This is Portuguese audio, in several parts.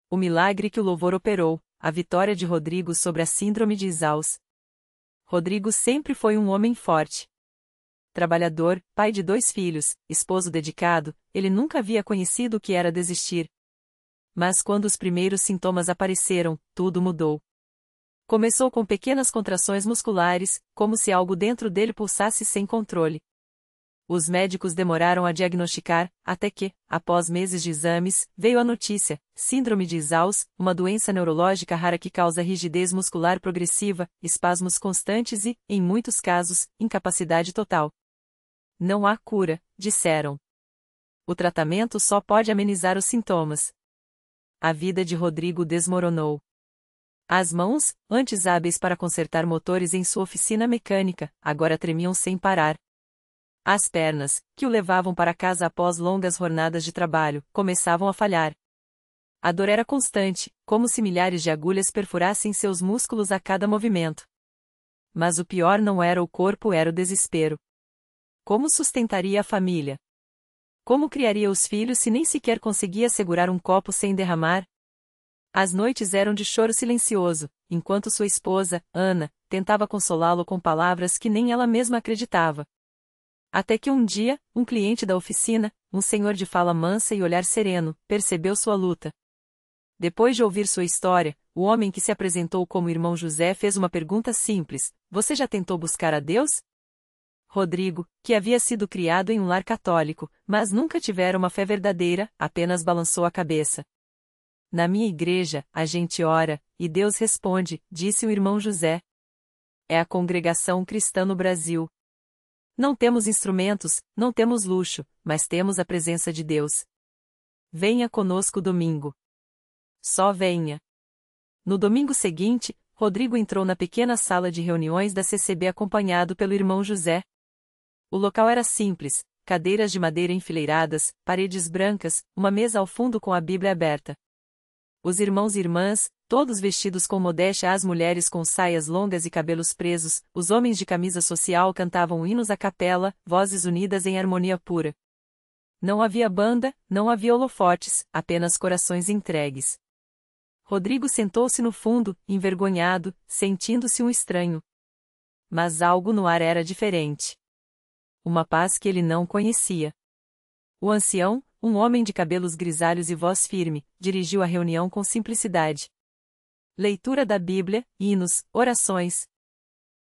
O milagre que o louvor operou, a vitória de Rodrigo sobre a síndrome de Isaus. Rodrigo sempre foi um homem forte. Trabalhador, pai de 2 filhos, esposo dedicado, ele nunca havia conhecido o que era desistir. Mas quando os primeiros sintomas apareceram, tudo mudou. Começou com pequenas contrações musculares, como se algo dentro dele pulsasse sem controle. Os médicos demoraram a diagnosticar, até que, após meses de exames, veio a notícia: síndrome de Isaus, uma doença neurológica rara que causa rigidez muscular progressiva, espasmos constantes e, em muitos casos, incapacidade total. Não há cura, disseram. O tratamento só pode amenizar os sintomas. A vida de Rodrigo desmoronou. As mãos, antes hábeis para consertar motores em sua oficina mecânica, agora tremiam sem parar. As pernas, que o levavam para casa após longas jornadas de trabalho, começavam a falhar. A dor era constante, como se milhares de agulhas perfurassem seus músculos a cada movimento. Mas o pior não era o corpo, era o desespero. Como sustentaria a família? Como criaria os filhos se nem sequer conseguia segurar um copo sem derramar? As noites eram de choro silencioso, enquanto sua esposa, Ana, tentava consolá-lo com palavras que nem ela mesma acreditava. Até que um dia, um cliente da oficina, um senhor de fala mansa e olhar sereno, percebeu sua luta. Depois de ouvir sua história, o homem que se apresentou como irmão José fez uma pergunta simples: "Você já tentou buscar a Deus?" Rodrigo, que havia sido criado em um lar católico, mas nunca tivera uma fé verdadeira, apenas balançou a cabeça. "Na minha igreja, a gente ora, e Deus responde", disse o irmão José. "É a congregação cristã no Brasil. Não temos instrumentos, não temos luxo, mas temos a presença de Deus. Venha conosco domingo. Só venha." No domingo seguinte, Rodrigo entrou na pequena sala de reuniões da CCB acompanhado pelo irmão José. O local era simples: cadeiras de madeira enfileiradas, paredes brancas, uma mesa ao fundo com a Bíblia aberta. Os irmãos e irmãs, todos vestidos com modéstia, as mulheres com saias longas e cabelos presos, os homens de camisa social cantavam hinos à capela, vozes unidas em harmonia pura. Não havia banda, não havia holofotes, apenas corações entregues. Rodrigo sentou-se no fundo, envergonhado, sentindo-se um estranho. Mas algo no ar era diferente. Uma paz que ele não conhecia. O ancião, um homem de cabelos grisalhos e voz firme, dirigiu a reunião com simplicidade. Leitura da Bíblia, hinos, orações.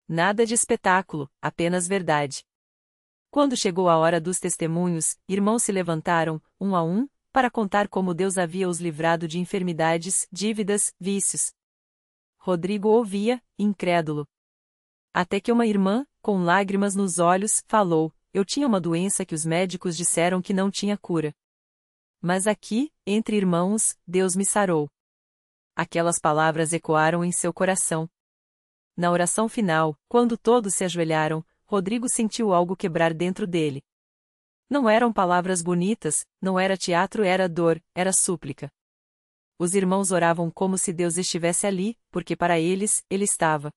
Nada de espetáculo, apenas verdade. Quando chegou a hora dos testemunhos, irmãos se levantaram, um a um, para contar como Deus havia os livrado de enfermidades, dívidas, vícios. Rodrigo ouvia, incrédulo. Até que uma irmã, com lágrimas nos olhos, falou: "Eu tinha uma doença que os médicos disseram que não tinha cura. Mas aqui, entre irmãos, Deus me sarou." Aquelas palavras ecoaram em seu coração. Na oração final, quando todos se ajoelharam, Rodrigo sentiu algo quebrar dentro dele. Não eram palavras bonitas, não era teatro, era dor, era súplica. Os irmãos oravam como se Deus estivesse ali, porque para eles, ele estava.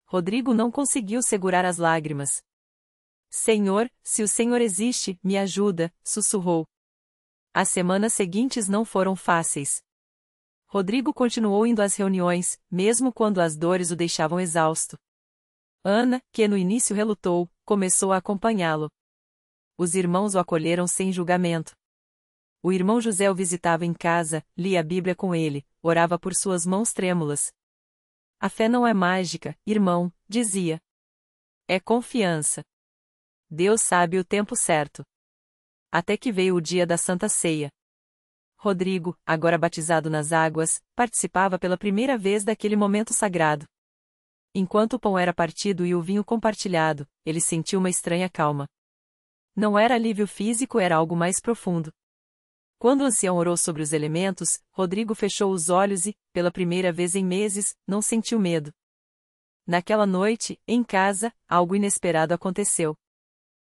Rodrigo não conseguiu segurar as lágrimas. "Senhor, se o Senhor existe, me ajuda", sussurrou. As semanas seguintes não foram fáceis. Rodrigo continuou indo às reuniões, mesmo quando as dores o deixavam exausto. Ana, que no início relutou, começou a acompanhá-lo. Os irmãos o acolheram sem julgamento. O irmão José o visitava em casa, lia a Bíblia com ele, orava por suas mãos trêmulas. "A fé não é mágica, irmão", dizia. "É confiança. Deus sabe o tempo certo." Até que veio o dia da Santa Ceia. Rodrigo, agora batizado nas águas, participava pela primeira vez daquele momento sagrado. Enquanto o pão era partido e o vinho compartilhado, ele sentiu uma estranha calma. Não era alívio físico, era algo mais profundo. Quando o ancião orou sobre os elementos, Rodrigo fechou os olhos e, pela primeira vez em meses, não sentiu medo. Naquela noite, em casa, algo inesperado aconteceu.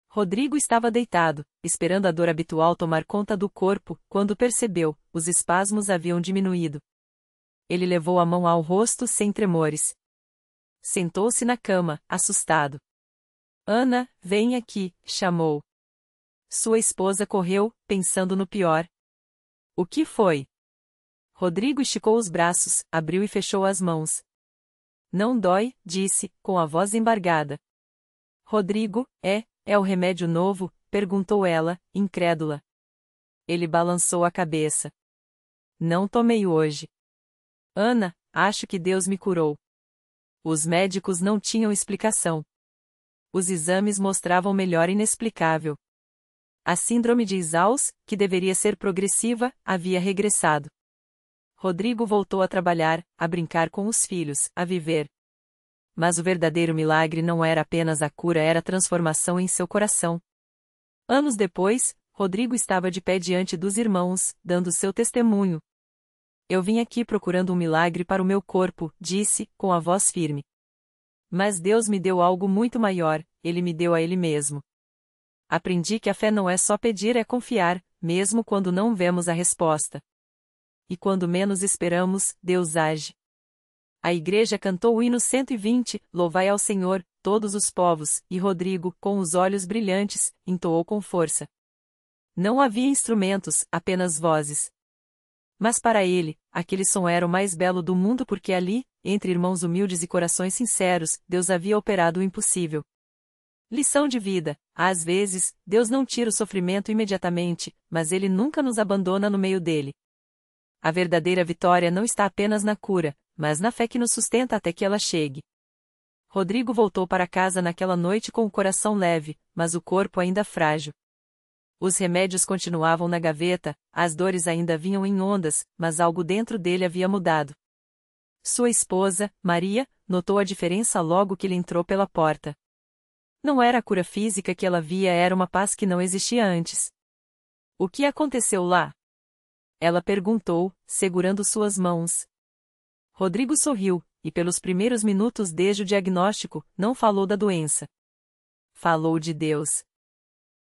Rodrigo estava deitado, esperando a dor habitual tomar conta do corpo, quando percebeu: os espasmos haviam diminuído. Ele levou a mão ao rosto sem tremores. Sentou-se na cama, assustado. "Ana, vem aqui", chamou. Sua esposa correu, pensando no pior. "O que foi?" Rodrigo esticou os braços, abriu e fechou as mãos. Não dói, disse, com a voz embargada. Rodrigo, é o remédio novo? Perguntou ela, incrédula. Ele balançou a cabeça. Não tomei hoje. Ana, acho que Deus me curou. Os médicos não tinham explicação. Os exames mostravam melhora inexplicável. A síndrome de Isau's, que deveria ser progressiva, havia regressado. Rodrigo voltou a trabalhar, a brincar com os filhos, a viver. Mas o verdadeiro milagre não era apenas a cura, era a transformação em seu coração. Anos depois, Rodrigo estava de pé diante dos irmãos, dando seu testemunho. Eu vim aqui procurando um milagre para o meu corpo, disse, com a voz firme. Mas Deus me deu algo muito maior, Ele me deu a Ele mesmo. Aprendi que a fé não é só pedir, é confiar, mesmo quando não vemos a resposta. E quando menos esperamos, Deus age. A igreja cantou o hino 120, Louvai ao Senhor, todos os povos, e Rodrigo, com os olhos brilhantes, entoou com força. Não havia instrumentos, apenas vozes. Mas para ele, aquele som era o mais belo do mundo porque ali, entre irmãos humildes e corações sinceros, Deus havia operado o impossível. Lição de vida: às vezes, Deus não tira o sofrimento imediatamente, mas Ele nunca nos abandona no meio dele. A verdadeira vitória não está apenas na cura, mas na fé que nos sustenta até que ela chegue. Rodrigo voltou para casa naquela noite com o coração leve, mas o corpo ainda frágil. Os remédios continuavam na gaveta, as dores ainda vinham em ondas, mas algo dentro dele havia mudado. Sua esposa, Maria, notou a diferença logo que ele entrou pela porta. Não era a cura física que ela via, era uma paz que não existia antes. O que aconteceu lá? Ela perguntou, segurando suas mãos. Rodrigo sorriu, e pelos primeiros minutos desde o diagnóstico, não falou da doença. Falou de Deus.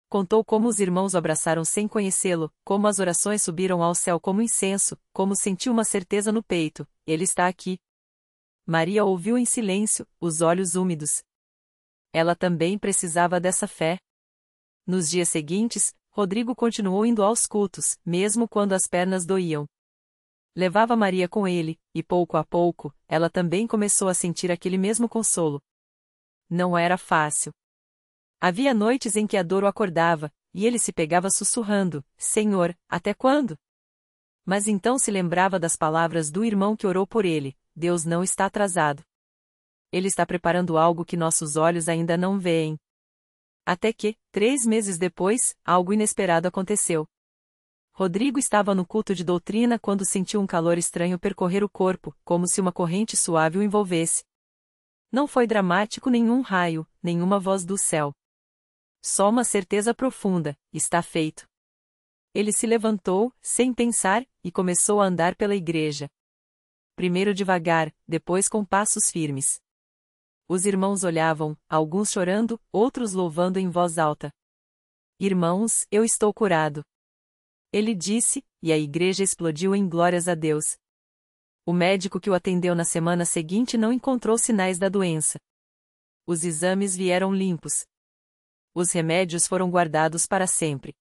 Contou como os irmãos o abraçaram sem conhecê-lo, como as orações subiram ao céu como incenso, como sentiu uma certeza no peito: Ele está aqui. Maria ouviu em silêncio, os olhos úmidos. Ela também precisava dessa fé. Nos dias seguintes, Rodrigo continuou indo aos cultos, mesmo quando as pernas doíam. Levava Maria com ele, e pouco a pouco, ela também começou a sentir aquele mesmo consolo. Não era fácil. Havia noites em que a dor o acordava, e ele se pegava sussurrando: Senhor, até quando? Mas então se lembrava das palavras do irmão que orou por ele: Deus não está atrasado. Ele está preparando algo que nossos olhos ainda não veem. Até que, 3 meses depois, algo inesperado aconteceu. Rodrigo estava no culto de doutrina quando sentiu um calor estranho percorrer o corpo, como se uma corrente suave o envolvesse. Não foi dramático nenhum raio, nenhuma voz do céu. Só uma certeza profunda: está feito. Ele se levantou, sem pensar, e começou a andar pela igreja. Primeiro devagar, depois com passos firmes. Os irmãos olhavam, alguns chorando, outros louvando em voz alta. Irmãos, eu estou curado. Ele disse, e a igreja explodiu em glórias a Deus. O médico que o atendeu na semana seguinte não encontrou sinais da doença. Os exames vieram limpos. Os remédios foram guardados para sempre.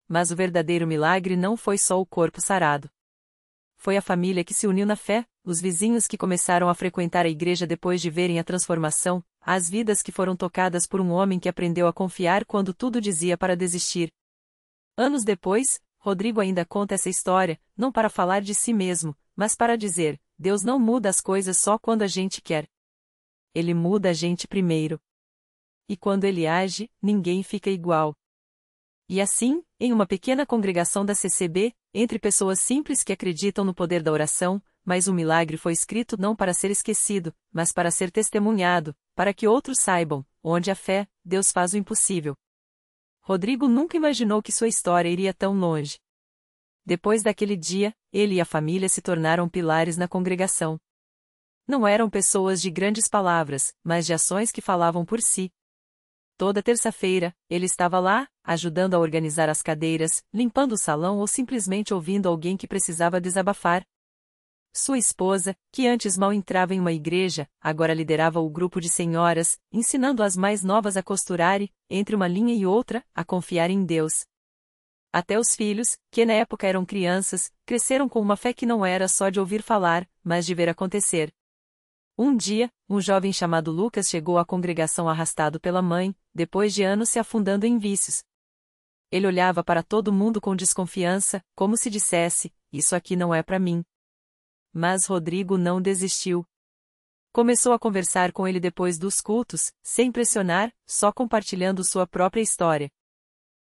Mas o verdadeiro milagre não foi só o corpo sarado. Foi a família que se uniu na fé, os vizinhos que começaram a frequentar a igreja depois de verem a transformação, as vidas que foram tocadas por um homem que aprendeu a confiar quando tudo dizia para desistir. Anos depois, Rodrigo ainda conta essa história, não para falar de si mesmo, mas para dizer: Deus não muda as coisas só quando a gente quer. Ele muda a gente primeiro. E quando ele age, ninguém fica igual. E assim, em uma pequena congregação da CCB, entre pessoas simples que acreditam no poder da oração, mas o milagre foi escrito não para ser esquecido, mas para ser testemunhado, para que outros saibam: onde há fé, Deus faz o impossível. Rodrigo nunca imaginou que sua história iria tão longe. Depois daquele dia, ele e a família se tornaram pilares na congregação. Não eram pessoas de grandes palavras, mas de ações que falavam por si. Toda terça-feira, ele estava lá, ajudando a organizar as cadeiras, limpando o salão ou simplesmente ouvindo alguém que precisava desabafar. Sua esposa, que antes mal entrava em uma igreja, agora liderava o grupo de senhoras, ensinando as mais novas a costurar e, entre uma linha e outra, a confiar em Deus. Até os filhos, que na época eram crianças, cresceram com uma fé que não era só de ouvir falar, mas de ver acontecer. Um dia, um jovem chamado Lucas chegou à congregação arrastado pela mãe, depois de anos se afundando em vícios. Ele olhava para todo mundo com desconfiança, como se dissesse: "Isso aqui não é para mim." Mas Rodrigo não desistiu. Começou a conversar com ele depois dos cultos, sem pressionar, só compartilhando sua própria história.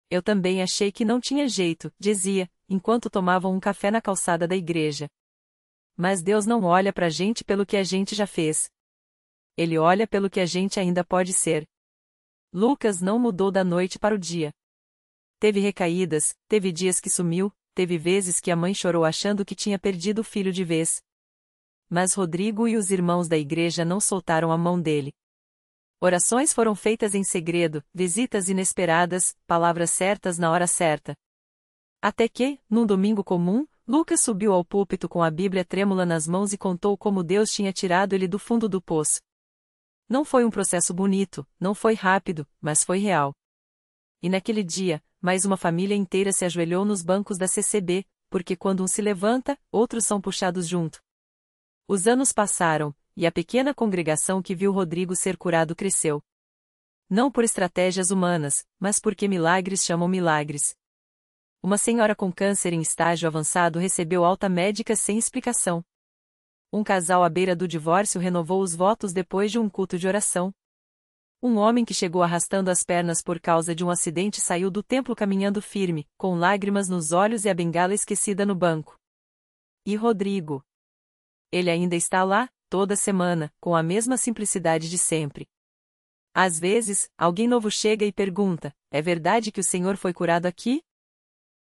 "Eu também achei que não tinha jeito", dizia, enquanto tomavam um café na calçada da igreja. "Mas Deus não olha pra gente pelo que a gente já fez. Ele olha pelo que a gente ainda pode ser." Lucas não mudou da noite para o dia. Teve recaídas, teve dias que sumiu, teve vezes que a mãe chorou achando que tinha perdido o filho de vez. Mas Rodrigo e os irmãos da igreja não soltaram a mão dele. Orações foram feitas em segredo, visitas inesperadas, palavras certas na hora certa. Até que, num domingo comum, Lucas subiu ao púlpito com a Bíblia trêmula nas mãos e contou como Deus tinha tirado ele do fundo do poço. Não foi um processo bonito, não foi rápido, mas foi real. E naquele dia, mais uma família inteira se ajoelhou nos bancos da CCB, porque quando um se levanta, outros são puxados junto. Os anos passaram, e a pequena congregação que viu Rodrigo ser curado cresceu. Não por estratégias humanas, mas porque milagres chamam milagres. Uma senhora com câncer em estágio avançado recebeu alta médica sem explicação. Um casal à beira do divórcio renovou os votos depois de um culto de oração. Um homem que chegou arrastando as pernas por causa de um acidente saiu do templo caminhando firme, com lágrimas nos olhos e a bengala esquecida no banco. E Rodrigo? Ele ainda está lá, toda semana, com a mesma simplicidade de sempre. Às vezes, alguém novo chega e pergunta: "É verdade que o Senhor foi curado aqui?"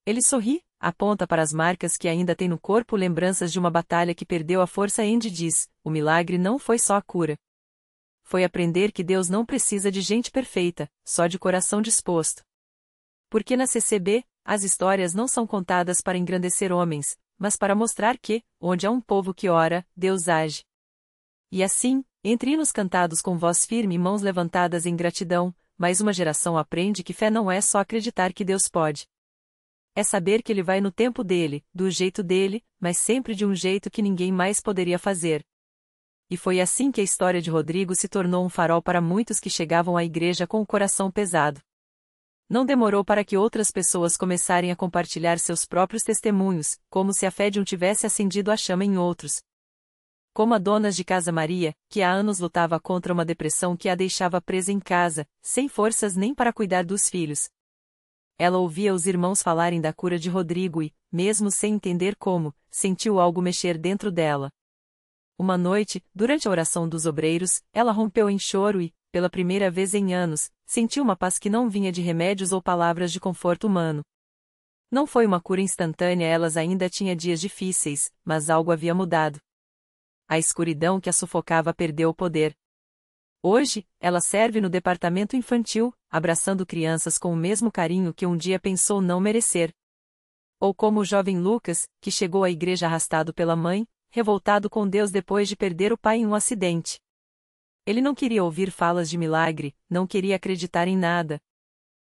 Ele sorri, aponta para as marcas que ainda tem no corpo, lembranças de uma batalha que perdeu a força, e diz: "O milagre não foi só a cura. Foi aprender que Deus não precisa de gente perfeita, só de coração disposto." Porque na CCB, as histórias não são contadas para engrandecer homens, mas para mostrar que, onde há um povo que ora, Deus age. E assim, entre hinos cantados com voz firme e mãos levantadas em gratidão, mais uma geração aprende que fé não é só acreditar que Deus pode. É saber que Ele vai no tempo dele, do jeito dele, mas sempre de um jeito que ninguém mais poderia fazer. E foi assim que a história de Rodrigo se tornou um farol para muitos que chegavam à igreja com o coração pesado. Não demorou para que outras pessoas começarem a compartilhar seus próprios testemunhos, como se a fé de um tivesse acendido a chama em outros. Como a dona de casa Maria, que há anos lutava contra uma depressão que a deixava presa em casa, sem forças nem para cuidar dos filhos. Ela ouvia os irmãos falarem da cura de Rodrigo e, mesmo sem entender como, sentiu algo mexer dentro dela. Uma noite, durante a oração dos obreiros, ela rompeu em choro e, pela primeira vez em anos, sentiu uma paz que não vinha de remédios ou palavras de conforto humano. Não foi uma cura instantânea, elas ainda tinham dias difíceis, mas algo havia mudado. A escuridão que a sufocava perdeu o poder. Hoje, ela serve no departamento infantil, abraçando crianças com o mesmo carinho que um dia pensou não merecer. Ou como o jovem Lucas, que chegou à igreja arrastado pela mãe, revoltado com Deus depois de perder o pai em um acidente. Ele não queria ouvir falas de milagre, não queria acreditar em nada.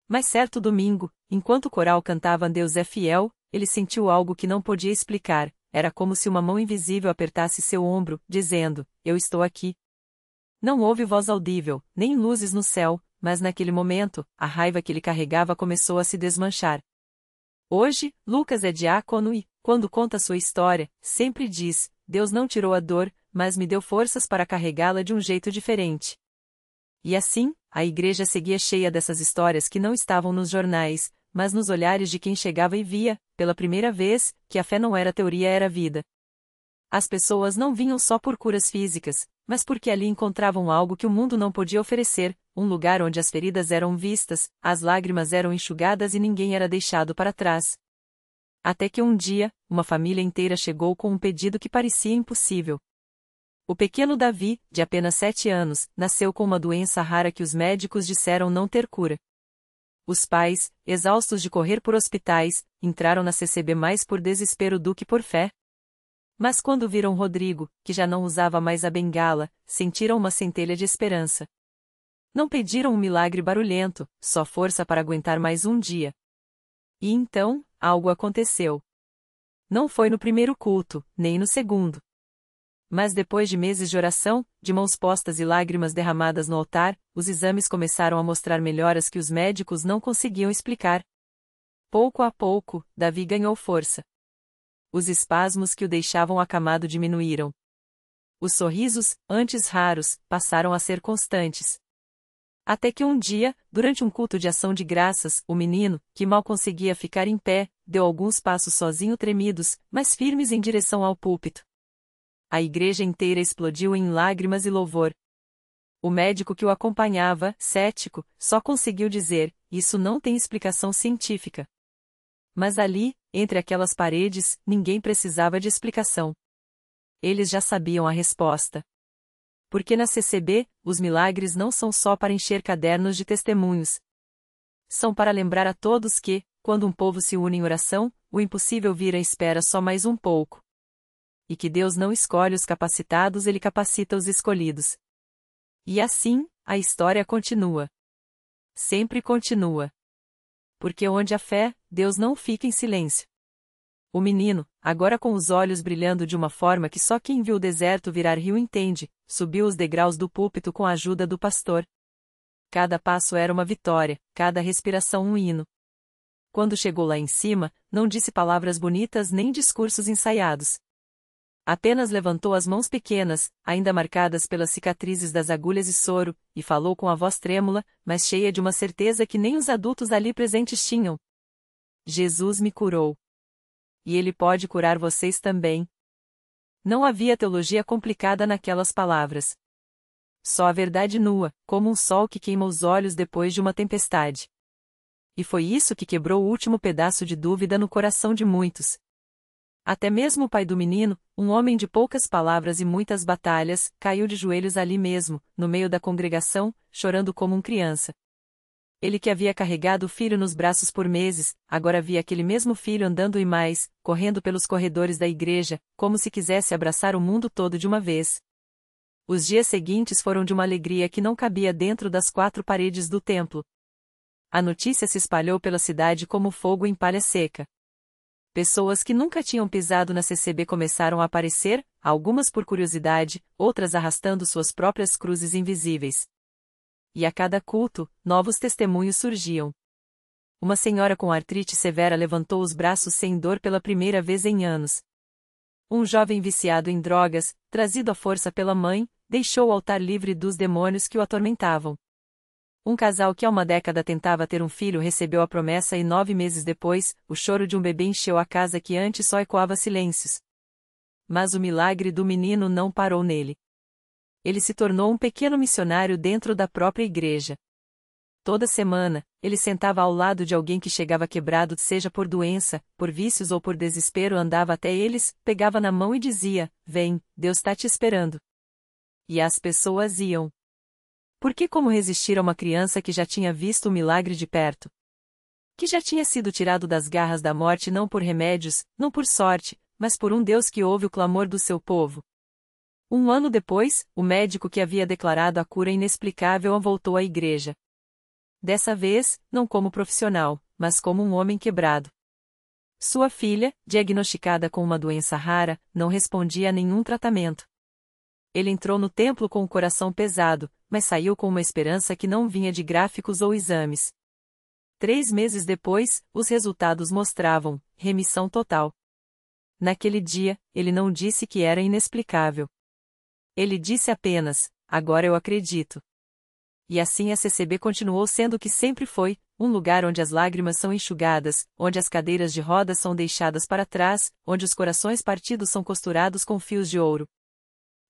Mas certo domingo, enquanto o coral cantava "Deus é fiel", ele sentiu algo que não podia explicar. Era como se uma mão invisível apertasse seu ombro, dizendo: "Eu estou aqui." Não houve voz audível, nem luzes no céu, mas naquele momento, a raiva que ele carregava começou a se desmanchar. Hoje, Lucas é diácono e, quando conta sua história, sempre diz: "Deus não tirou a dor, mas me deu forças para carregá-la de um jeito diferente." E assim, a igreja seguia cheia dessas histórias que não estavam nos jornais, mas nos olhares de quem chegava e via, pela primeira vez, que a fé não era teoria, era vida. As pessoas não vinham só por curas físicas, mas porque ali encontravam algo que o mundo não podia oferecer, um lugar onde as feridas eram vistas, as lágrimas eram enxugadas e ninguém era deixado para trás. Até que um dia, uma família inteira chegou com um pedido que parecia impossível. O pequeno Davi, de apenas 7 anos, nasceu com uma doença rara que os médicos disseram não ter cura. Os pais, exaustos de correr por hospitais, entraram na CCB mais por desespero do que por fé. Mas quando viram Rodrigo, que já não usava mais a bengala, sentiram uma centelha de esperança. Não pediram um milagre barulhento, só força para aguentar mais um dia. E então, algo aconteceu. Não foi no primeiro culto, nem no segundo. Mas depois de meses de oração, de mãos postas e lágrimas derramadas no altar, os exames começaram a mostrar melhoras que os médicos não conseguiam explicar. Pouco a pouco, Davi ganhou força. Os espasmos que o deixavam acamado diminuíram. Os sorrisos, antes raros, passaram a ser constantes. Até que um dia, durante um culto de ação de graças, o menino, que mal conseguia ficar em pé, deu alguns passos sozinho tremidos, mas firmes em direção ao púlpito. A igreja inteira explodiu em lágrimas e louvor. O médico que o acompanhava, cético, só conseguiu dizer: "Isso não tem explicação científica." Mas ali, entre aquelas paredes, ninguém precisava de explicação. Eles já sabiam a resposta. Porque na CCB, os milagres não são só para encher cadernos de testemunhos. São para lembrar a todos que, quando um povo se une em oração, o impossível vira e espera só mais um pouco. E que Deus não escolhe os capacitados, Ele capacita os escolhidos. E assim, a história continua. Sempre continua. Porque onde há fé, Deus não fica em silêncio. O menino, agora com os olhos brilhando de uma forma que só quem viu o deserto virar rio entende, subiu os degraus do púlpito com a ajuda do pastor. Cada passo era uma vitória, cada respiração um hino. Quando chegou lá em cima, não disse palavras bonitas nem discursos ensaiados. Apenas levantou as mãos pequenas, ainda marcadas pelas cicatrizes das agulhas e soro, e falou com a voz trêmula, mas cheia de uma certeza que nem os adultos ali presentes tinham. Jesus me curou. E Ele pode curar vocês também. Não havia teologia complicada naquelas palavras. Só a verdade nua, como um sol que queima os olhos depois de uma tempestade. E foi isso que quebrou o último pedaço de dúvida no coração de muitos. Até mesmo o pai do menino, um homem de poucas palavras e muitas batalhas, caiu de joelhos ali mesmo, no meio da congregação, chorando como criança. Ele que havia carregado o filho nos braços por meses, agora via aquele mesmo filho andando e mais, correndo pelos corredores da igreja, como se quisesse abraçar o mundo todo de uma vez. Os dias seguintes foram de uma alegria que não cabia dentro das quatro paredes do templo. A notícia se espalhou pela cidade como fogo em palha seca. Pessoas que nunca tinham pisado na CCB começaram a aparecer, algumas por curiosidade, outras arrastando suas próprias cruzes invisíveis. E a cada culto, novos testemunhos surgiam. Uma senhora com artrite severa levantou os braços sem dor pela primeira vez em anos. Um jovem viciado em drogas, trazido à força pela mãe, deixou o altar livre dos demônios que o atormentavam. Um casal que há uma década tentava ter um filho recebeu a promessa e 9 meses depois, o choro de um bebê encheu a casa que antes só ecoava silêncios. Mas o milagre do menino não parou nele. Ele se tornou um pequeno missionário dentro da própria igreja. Toda semana, ele sentava ao lado de alguém que chegava quebrado, seja por doença, por vícios ou por desespero, andava até eles, pegava na mão e dizia: "Vem, Deus está te esperando." E as pessoas iam. Porque como resistir a uma criança que já tinha visto o milagre de perto? Que já tinha sido tirado das garras da morte não por remédios, não por sorte, mas por um Deus que ouve o clamor do seu povo. Um ano depois, o médico que havia declarado a cura inexplicável voltou à igreja. Dessa vez, não como profissional, mas como um homem quebrado. Sua filha, diagnosticada com uma doença rara, não respondia a nenhum tratamento. Ele entrou no templo com o coração pesado, mas saiu com uma esperança que não vinha de gráficos ou exames. 3 meses depois, os resultados mostravam remissão total. Naquele dia, ele não disse que era inexplicável. Ele disse apenas: "Agora eu acredito." E assim a CCB continuou sendo o que sempre foi, um lugar onde as lágrimas são enxugadas, onde as cadeiras de rodas são deixadas para trás, onde os corações partidos são costurados com fios de ouro.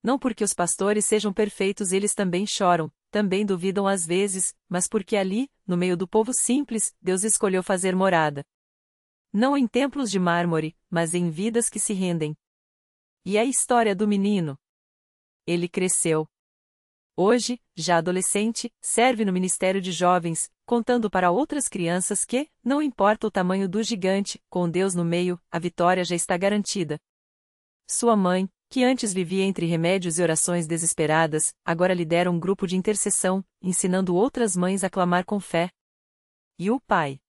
Não porque os pastores sejam perfeitos, eles também choram, também duvidam às vezes, mas porque ali, no meio do povo simples, Deus escolheu fazer morada. Não em templos de mármore, mas em vidas que se rendem. E a história do menino? Ele cresceu. Hoje, já adolescente, serve no Ministério de Jovens, contando para outras crianças que, não importa o tamanho do gigante, com Deus no meio, a vitória já está garantida. Sua mãe, que antes vivia entre remédios e orações desesperadas, agora lidera um grupo de intercessão, ensinando outras mães a clamar com fé. E o pai?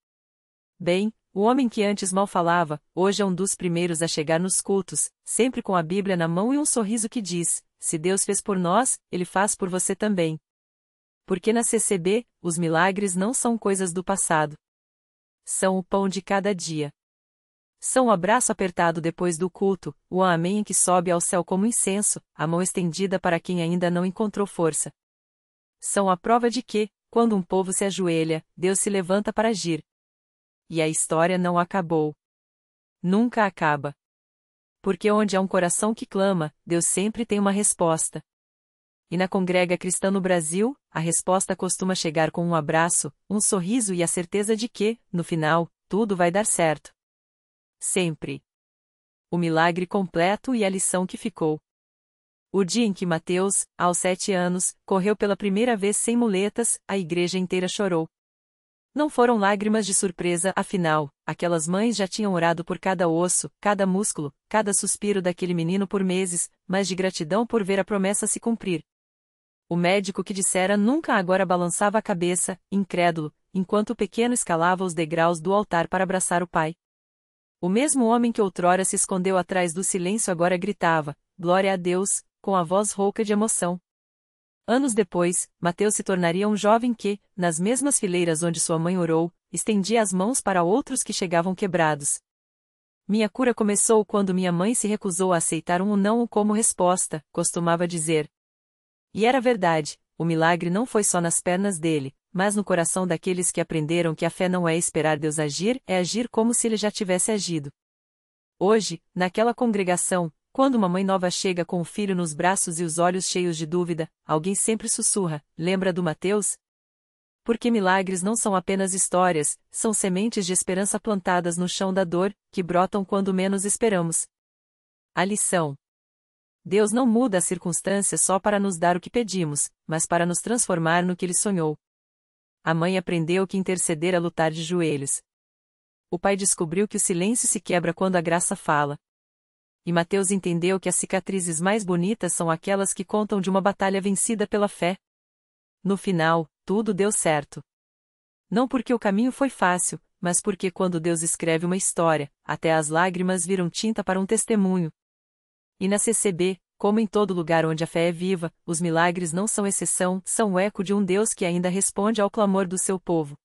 Bem, O homem que antes mal falava, hoje é um dos primeiros a chegar nos cultos, sempre com a Bíblia na mão e um sorriso que diz: se Deus fez por nós, Ele faz por você também. Porque na CCB, os milagres não são coisas do passado. São o pão de cada dia. São o abraço apertado depois do culto, o amém que sobe ao céu como incenso, a mão estendida para quem ainda não encontrou força. São a prova de que, quando um povo se ajoelha, Deus se levanta para agir. E a história não acabou. Nunca acaba. Porque onde há um coração que clama, Deus sempre tem uma resposta. E na Congrega Cristã no Brasil, a resposta costuma chegar com um abraço, um sorriso e a certeza de que, no final, tudo vai dar certo. Sempre. O milagre completo e a lição que ficou. O dia em que Mateus, aos 7 anos, correu pela primeira vez sem muletas, a igreja inteira chorou. Não foram lágrimas de surpresa, afinal, aquelas mães já tinham orado por cada osso, cada músculo, cada suspiro daquele menino por meses, mas de gratidão por ver a promessa se cumprir. O médico que dissera nunca agora balançava a cabeça, incrédulo, enquanto o pequeno escalava os degraus do altar para abraçar o pai. O mesmo homem que outrora se escondeu atrás do silêncio agora gritava: glória a Deus, com a voz rouca de emoção. Anos depois, Mateus se tornaria um jovem que, nas mesmas fileiras onde sua mãe orou, estendia as mãos para outros que chegavam quebrados. Minha cura começou quando minha mãe se recusou a aceitar um não como resposta, costumava dizer. E era verdade, o milagre não foi só nas pernas dele, mas no coração daqueles que aprenderam que a fé não é esperar Deus agir, é agir como se ele já tivesse agido. Hoje, naquela congregação, quando uma mãe nova chega com o filho nos braços e os olhos cheios de dúvida, alguém sempre sussurra: lembra do Mateus? Porque milagres não são apenas histórias, são sementes de esperança plantadas no chão da dor, que brotam quando menos esperamos. A lição: Deus não muda as circunstâncias só para nos dar o que pedimos, mas para nos transformar no que Ele sonhou. A mãe aprendeu que interceder é lutar de joelhos. O pai descobriu que o silêncio se quebra quando a graça fala. E Mateus entendeu que as cicatrizes mais bonitas são aquelas que contam de uma batalha vencida pela fé. No final, tudo deu certo. Não porque o caminho foi fácil, mas porque quando Deus escreve uma história, até as lágrimas viram tinta para um testemunho. E na CCB, como em todo lugar onde a fé é viva, os milagres não são exceção, são o eco de um Deus que ainda responde ao clamor do seu povo.